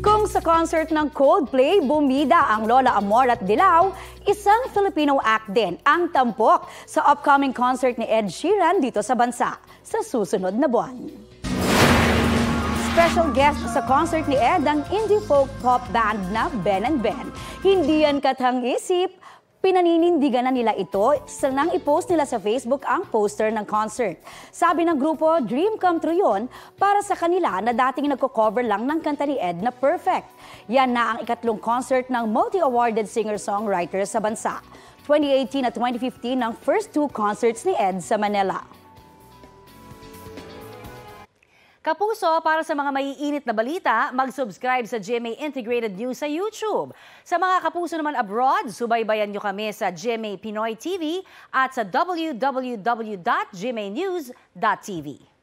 Kung sa concert ng Coldplay, bumida ang Lola Amor at Dilaw, isang Filipino act din ang tampok sa upcoming concert ni Ed Sheeran dito sa bansa sa susunod na buwan. Special guest sa concert ni Ed ang indie folk pop band na Ben and Ben. Hindi yan katang-isip, pinaninindigan na nila ito nang i-post nila sa Facebook ang poster ng concert. Sabi ng grupo, dream come true yun para sa kanila na dating nagko-cover lang ng kanta ni Ed na Perfect. Yan na ang ikatlong concert ng multi-awarded singer-songwriter sa bansa. 2018 at 2015 ang first two concerts ni Ed sa Manila. Kapuso, para sa mga maiinit na balita, mag-subscribe sa GMA Integrated News sa YouTube. Sa mga kapuso naman abroad, subaybayan nyo kami sa GMA Pinoy TV at sa www.gmanews.tv.